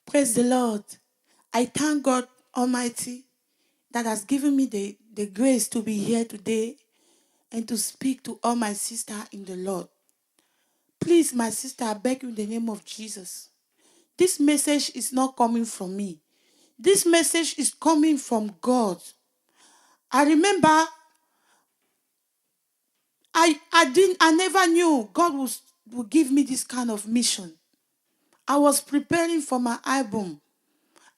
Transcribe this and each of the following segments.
Praise the Lord. I thank God Almighty that has given me the grace to be here today and to speak to all my sisters in the Lord. Please, my sister, I beg you in the name of Jesus. This message is not coming from me. This message is coming from God. I remember I never knew God would give me this kind of mission. I was preparing for my album.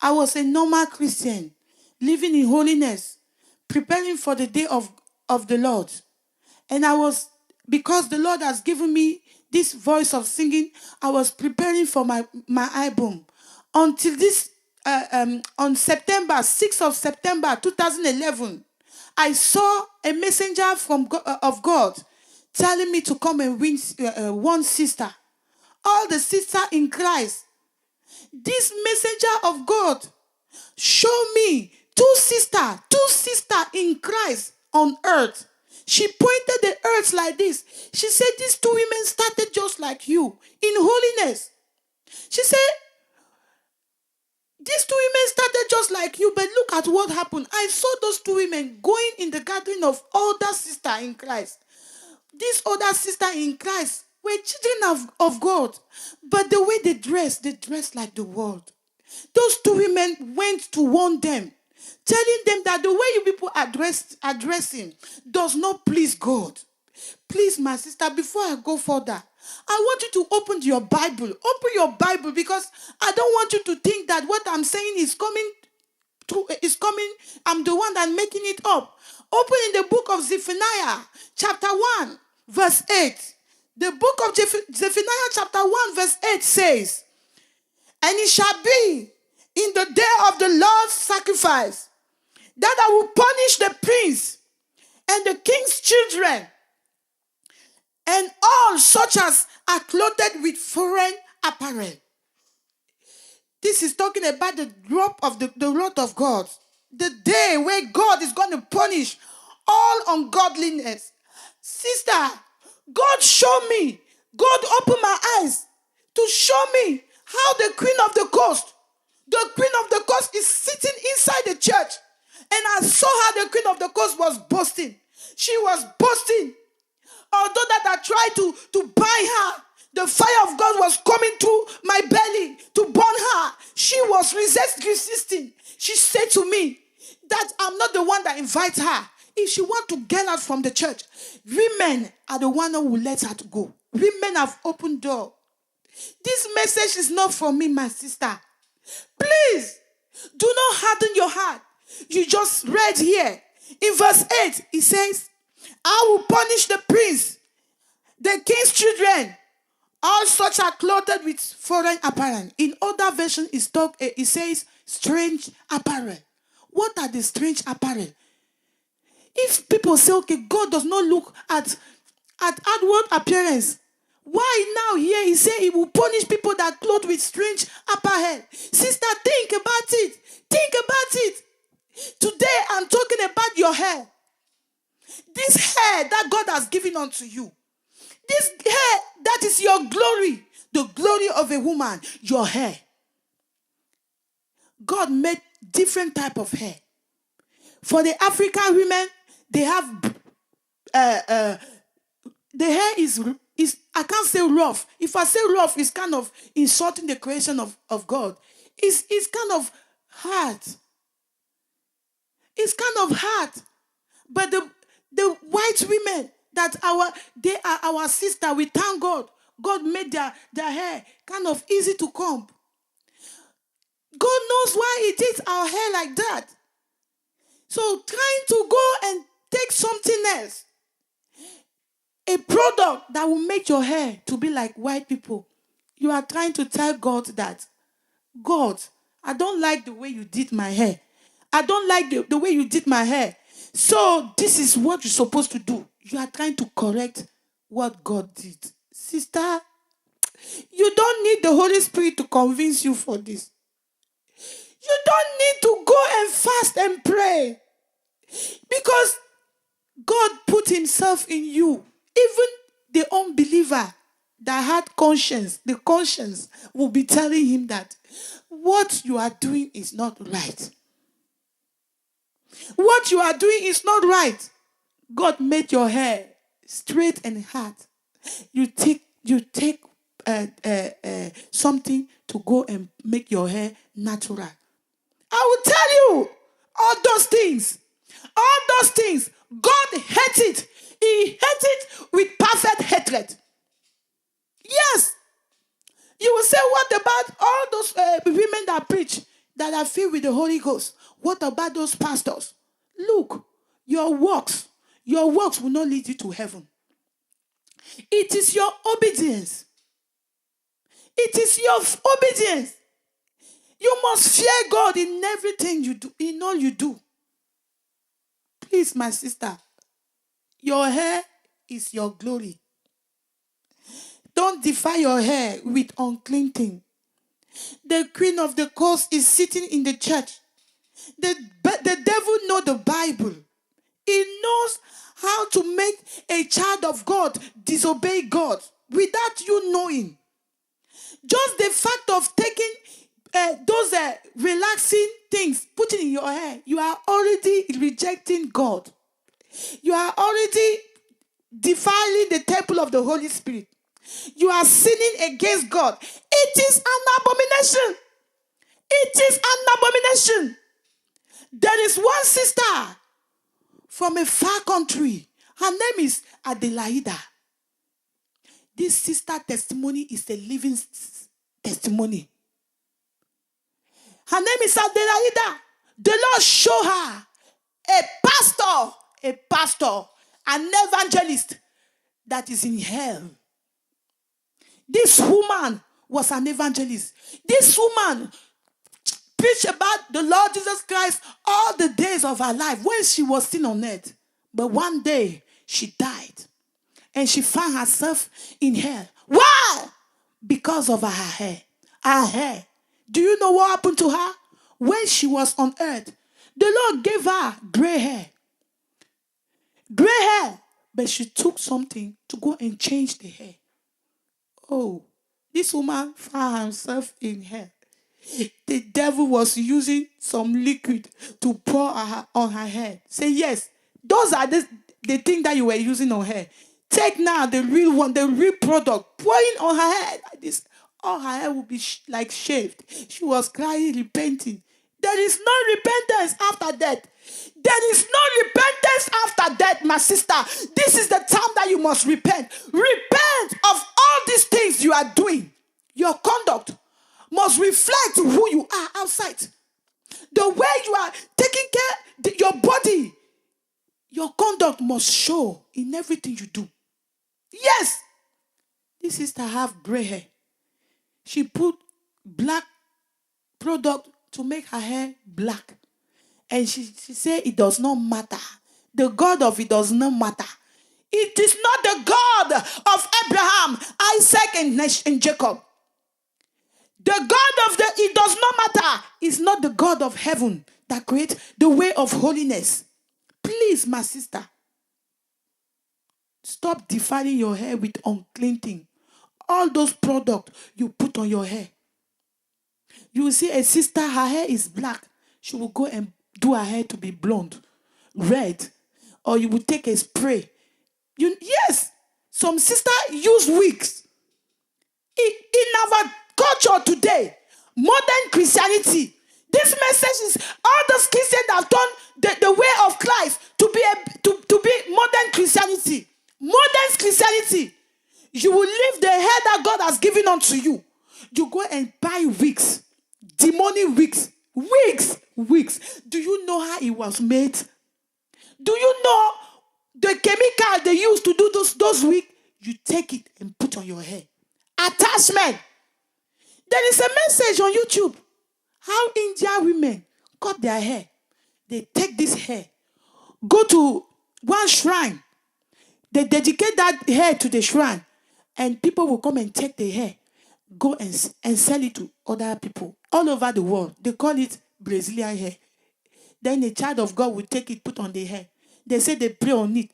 I was a normal Christian, living in holiness, preparing for the day of the Lord. And because the Lord has given me this voice of singing, I was preparing for my album. Until on September, 6th of September 2011, I saw a messenger of God telling me to come and win one sister. All the sisters in Christ. This messenger of God showed me two sisters in Christ on earth. She pointed the earth like this. She said, these two women started just like you in holiness. She said, these two women started just like you, but look at what happened. I saw those two women going in the gathering of older sisters in Christ. These older sisters in Christ were children of God. But the way they dressed like the world. Those two women went to warn them, telling them that the way you people are dressing does not please God. Please, my sister, before I go further, I want you to open your Bible. Open your Bible, because I don't want you to think that what I'm saying is coming. I'm the one that's making it up. Open in the book of Zephaniah, chapter 1, verse 8. The book of Zephaniah, chapter 1, verse 8 says, and it shall be in the day of the Lord's sacrifice that I will punish the prince and the king's children and all such as are clothed with foreign apparel. This is talking about the drop of the wrath of God. The day where God is going to punish all ungodliness. Sister, God showed me. God opened my eyes to show me how the queen of the coast is sitting inside the church. And I saw how the queen of the coast was boasting. She was boasting. Although that I tried to buy her, the fire of God was coming through my belly to burn her. She was resisting. She said to me that I'm not the one that invites her. If she wants to get out from the church, women are the one who will let her to go. Women have opened door. This message is not for me, my sister. Please, do not harden your heart. You just read here. In verse 8, it says, I will punish the prince, the king's children. All such are clothed with foreign apparel. In other version, it says strange apparel. What are the strange apparel? If people say, okay, God does not look at outward appearance, why now here he say he will punish people that clothe with strange apparel? Sister, think about it. Think about it. Today I'm talking about your hair. This hair that God has given unto you. This hair that is your glory. The glory of a woman. Your hair. God made different type of hair. For the African women, they have the hair is I can't say rough. If I say rough, it's kind of insulting the creation of God. It's kind of hard. It's kind of hard. But the white women they are our sister. We thank God. God made their hair kind of easy to comb. God knows why it is our hair like that. So trying to go and take something else, a product that will make your hair to be like white people, you are trying to tell God that, God, I don't like the way you did my hair. I don't like the way you did my hair. So this is what you're supposed to do. You are trying to correct what God did. Sister, you don't need the Holy Spirit to convince you for this. You don't need to go and fast and pray. Because God put himself in you. Even the unbeliever that had conscience, the conscience will be telling him that what you are doing is not right. What you are doing is not right. God made your hair straight and hard. You take something to go and make your hair natural. I will tell you, all those things, God hates it. He hates it with perfect hatred. Yes. You will say, what about all those women that preach, that are filled with the Holy Ghost? What about those pastors? Look, your works will not lead you to heaven. It is your obedience. It is your obedience. You must fear God in everything you do, in all you do. Please, my sister, your hair is your glory. Don't defile your hair with unclean thing. The queen of the coast is sitting in the church. The devil knows the Bible. He knows how to make a child of God disobey God without you knowing. Just the fact of taking those relaxing things, putting in your hair, you are already rejecting God. You are already defiling the temple of the Holy Spirit. You are sinning against God. It is an abomination. It is an abomination. There is one sister from a far country. Her name is Adelaida. This sister testimony is a living testimony. Her name is Adelaida. The Lord showed her a pastor, an evangelist that is in hell. This woman was an evangelist. This woman preached about the Lord Jesus Christ all the days of her life when she was still on earth. But one day she died and she found herself in hell. Why? Because of her hair. Her hair. Do you know what happened to her? When she was on earth, the Lord gave her gray hair. Gray hair. But she took something to go and change the hair. Oh, this woman found herself in hell. The devil was using some liquid to pour on her hair. Say, yes, those are the thing that you were using on her. Take now the real one, the real product, pouring on her head. Like this, all her hair will be like shaved. She was crying, repenting. There is no repentance after death. There is no repentance after death, my sister. This is the time that you must repent. Repent of all these things you are doing. Your conduct must reflect who you are outside. The way you are taking care of your body, your conduct must show in everything you do. Yes, this sister have gray hair. She put black product to make her hair black. And she said it does not matter. The God of it does not matter. It is not the God of Abraham, Isaac, and Jacob. The God of it does not matter. It's not the God of heaven that creates the way of holiness. Please, my sister, stop defiling your hair with unclean things. All those products you put on your hair. You will see a sister, her hair is black. She will go and do her hair to be blonde, red. Or you will take a spray. Yes, some sisters use wigs. In our culture today, modern Christianity, this message is all those Christians that have done the way of Christ to be modern Christianity. Modern Christianity. You will leave the hair that God has given unto you. You go and buy wigs. Demonic wigs. Wigs. Do you know how it was made? Do you know the chemical they use to do those wigs? You take it and put on your hair. Attachment. There is a message on YouTube. How Indian women cut their hair. They take this hair, go to one shrine. They dedicate that hair to the shrine. And people will come and take the hair, go and sell it to other people all over the world. They call it Brazilian hair. Then a child of God will take it, put on the hair. They say they pray on it.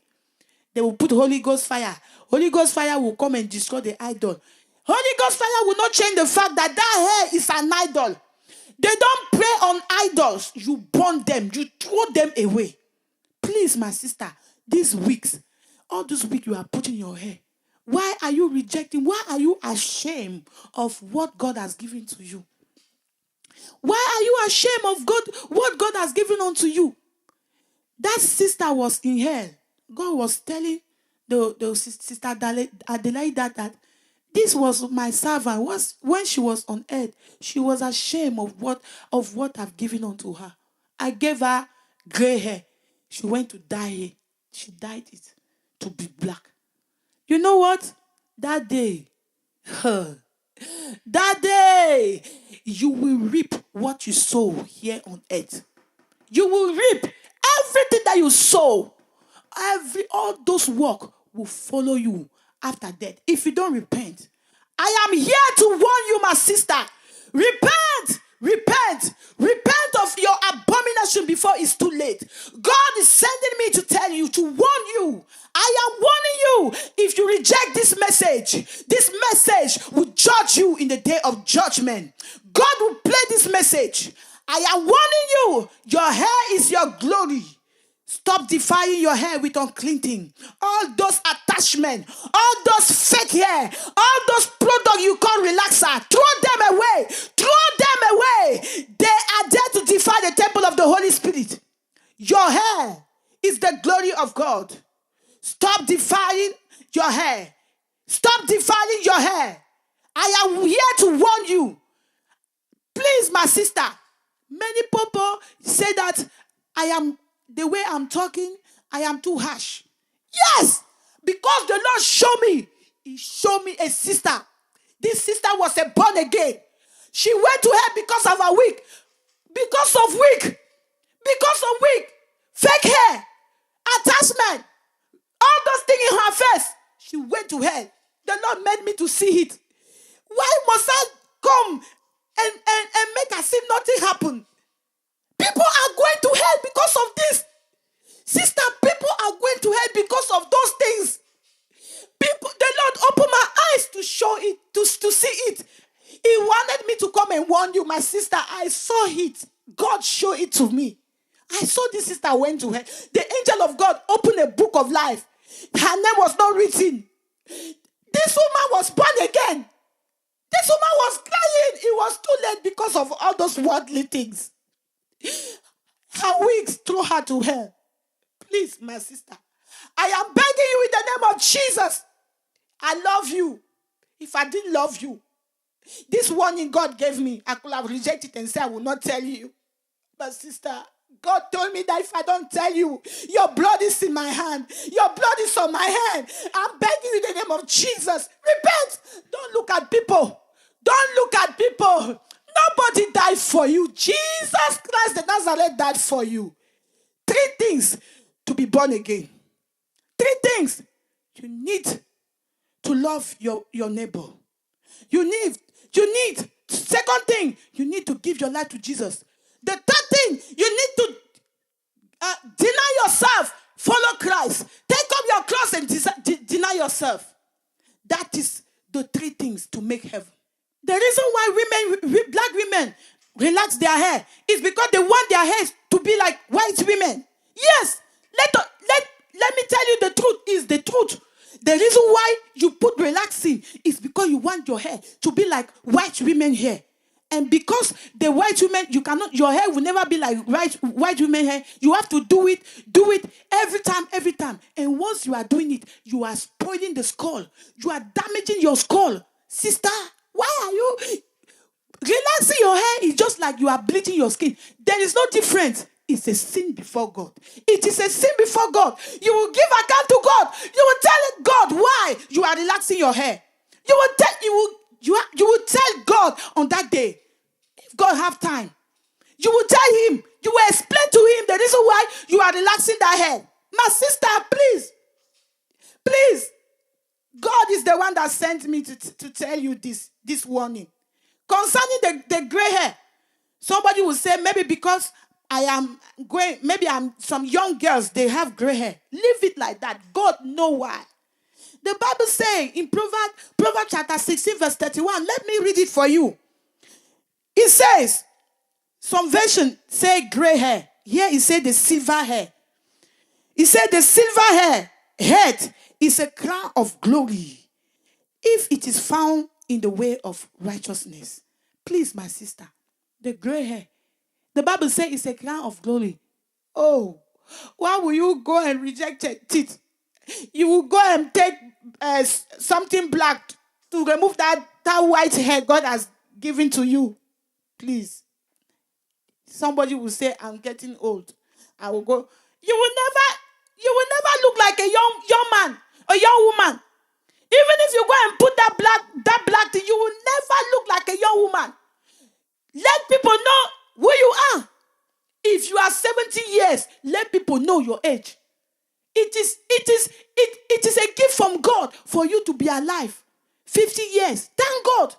They will put Holy Ghost fire. Holy Ghost fire will come and destroy the idol. Holy Ghost fire will not change the fact that that hair is an idol. They don't pray on idols. You burn them. You throw them away. Please, my sister, these weeks, all this week you are putting your hair. Why are you rejecting? Why are you ashamed of what God has given to you? Why are you ashamed of God, what God has given unto you? That sister was in hell. God was telling the sister Adelaida that this was my servant. When she was on earth, she was ashamed of what I've given unto her. I gave her gray hair. She went to dye it. She dyed it to be black. You know what? That day, you will reap what you sow here on earth. You will reap everything that you sow. All those work will follow you after death. If you don't repent, I am here to warn you, my sister. Repent. Repent of your abomination before it's too late. God is sending me to tell you, to warn you. I am warning you. If you reject this message will judge you in the day of judgment. God will play this message. I am warning you. Your hair is your glory. Stop defiling your hair with unclean thing. All those attachments, all those fake hair, all those products you call relaxer, throw them away. Throw them away. They are there to defile the temple of the Holy Spirit. Your hair is the glory of God. Stop defiling your hair. Stop defiling your hair. I am here to warn you. Please, my sister. Many people say that the way I'm talking, I am too harsh. Yes, because the Lord showed me. He showed me a sister. This sister was a born again. She went to hell because of her wig. Because of wig. Fake hair. Attachment. All those things in her face. She went to hell. The Lord made me to see it. Why must I come and make as if nothing happened? People are going to hell because of this. Sister, people are going to hell because of those things. The Lord opened my eyes to show it, to see it. He wanted me to come and warn you, my sister. I saw it. God showed it to me. I saw this sister went to hell. The angel of God opened a book of life. Her name was not written. This woman was born again. This woman was crying. It was too late because of all those worldly things. Her wigs threw her to hell. Please, my sister, I am begging you in the name of Jesus. I love you. If I didn't love you, this warning God gave me, I could have rejected it and said, I will not tell you. But sister, God told me that if I don't tell you, your blood is in my hand. Your blood is on my hand. I'm begging you in the name of Jesus. Repent. Don't look at people. Don't look at people. Nobody died for you. Jesus Christ the Nazareth died for you. 3 things to be born again. 3 things. You need to love your neighbor. You need. Second thing, you need to give your life to Jesus. The third thing, you need to deny yourself. Follow Christ. Take up your cross and deny yourself. That is the 3 things to make heaven. The reason why black women relax their hair is because they want their hair to be like white women. Yes, let me tell you the truth is the truth. The reason why you put relaxing is because you want your hair to be like white women hair. And because the white women, your hair will never be like white women hair. You have to do it every time. And once you are doing it, you are spoiling the skull. You are damaging your skull. Sister, why are you relaxing your hair? Is just like you are bleaching your skin. There is no difference. It's a sin before God. It is a sin before God. You will give account to God. You will tell God why you are relaxing your hair. You will tell God on that day. If God have time, you will tell him. You will explain to him the reason why you are relaxing that hair. My sister, please. God is the one that sent me to tell you this warning. Concerning the gray hair, somebody will say maybe because I am going, maybe some young girls, they have gray hair. Leave it like that. God know why. The Bible says in Proverbs chapter 16 verse 31, let me read it for you. It says, some version say gray hair. Here it said the silver hair. It said the silver head is a crown of glory if it is found in the way of righteousness. Please, my sister, the gray hair. The Bible says it's a crown of glory. Oh, why will you go and reject it? You will go and take something black to remove that white hair God has given to you. Please. Somebody will say, I'm getting old. I will go. You will never look like a young man, a young woman. Even if you go and put that black thing, you will never look like a young woman. Let people know who you are. If you are 70 years, let people know your age. It is a gift from God for you to be alive. 50 years. Thank God.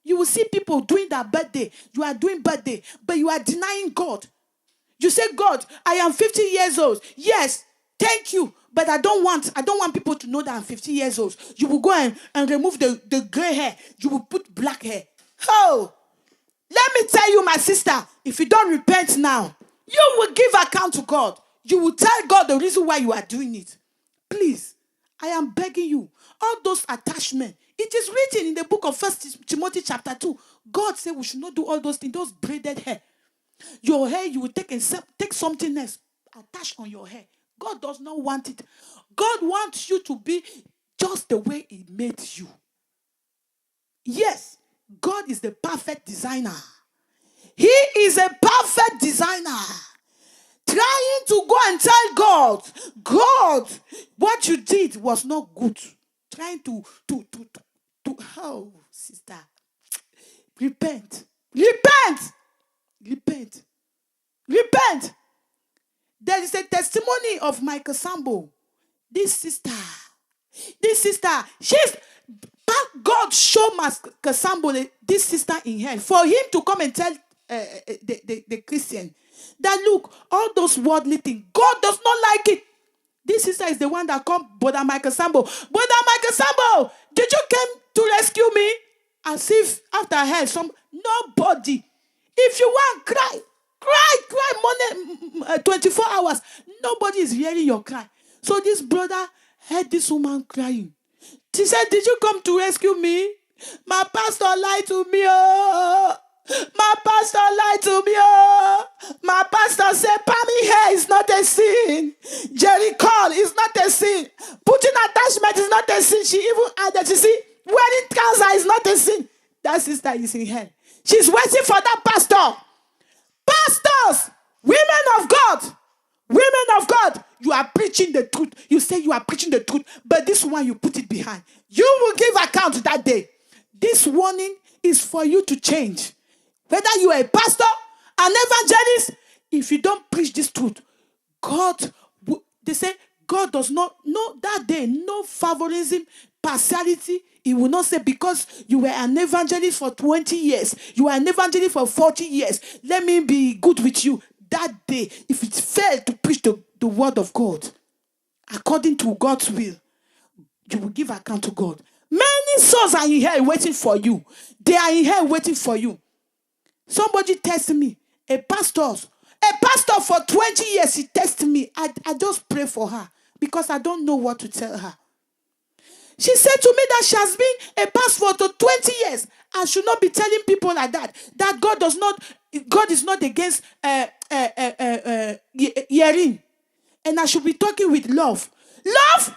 You will see people doing their birthday. You are doing birthday, but you are denying God. You say, God, I am 50 years old. Yes, thank you. But I don't want people to know that I'm 50 years old. You will go and remove the gray hair. You will put black hair. Oh, let me tell you, my sister, if you don't repent now, you will give account to God. You will tell God the reason why you are doing it. Please, I am begging you. All those attachments, it is written in the book of 1 Timothy chapter 2. God said we should not do all those things, those braided hair. Your hair, you will take something else, attach on your hair. God does not want it. God wants you to be just the way He made you. Yes, God is the perfect designer. He is a perfect designer. Trying to go and tell God, what you did was not good. Trying to oh, sister, repent. There is a testimony of Michael Sambo. This sister, God showed Michael Sambo this sister in hell for him to come and tell the Christian that look, all those worldly things, God does not like it. This sister is the one that come, Brother Michael Sambo. Brother Michael Sambo, did you come to rescue me? As if after hell, nobody. If you want, cry money, 24 hours. Nobody is hearing your cry. So this brother heard this woman crying. She said, did you come to rescue me? My pastor lied to me. Oh. My pastor lied to me. Oh. My pastor said, palming hair is not a sin. Jerry call is not a sin. Putting attachment is not a sin. She even added, you see, wearing trouser is not a sin. That sister is in hell. She's waiting for that pastor. Pastors, women of God, you are preaching the truth. You say you are preaching the truth, but this one you put it behind. You will give account that day. This warning is for you to change. Whether you are a pastor, an evangelist, if you don't preach this truth, they say God does not know that day, no favoritism, partiality. He will not say because you were an evangelist for 20 years, you were an evangelist for 40 years, let me be good with you. That day, if it failed to preach the word of God, according to God's will, you will give account to God. Many souls are in hell waiting for you. They are in hell waiting for you. Somebody texted me, a pastor for 20 years, he texted me. I just pray for her because I don't know what to tell her. She said to me that she has been a pastor for 20 years and should not be telling people like that. That God is not against hearing. And I should be talking with love. Love.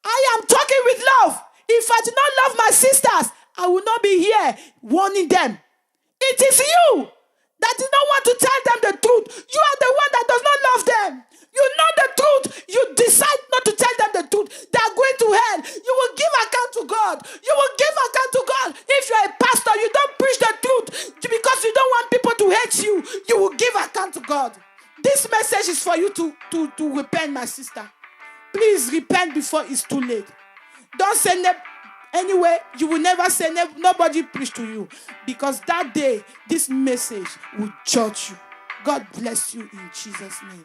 I am talking with love. If I do not love my sisters, I will not be here warning them. It is you that did not want to tell them the truth. You are the one that does not love them. You know the truth. You decide not to tell them the truth. They are going to hell. You will give account to God. You will give account to God. If you are a pastor, you don't preach the truth because you don't want people to hate you. You will give account to God. This message is for you to repent, my sister. Please repent before it's too late. Don't say anyway, you will never say nobody preach to you. Because that day, this message will judge you. God bless you in Jesus' name.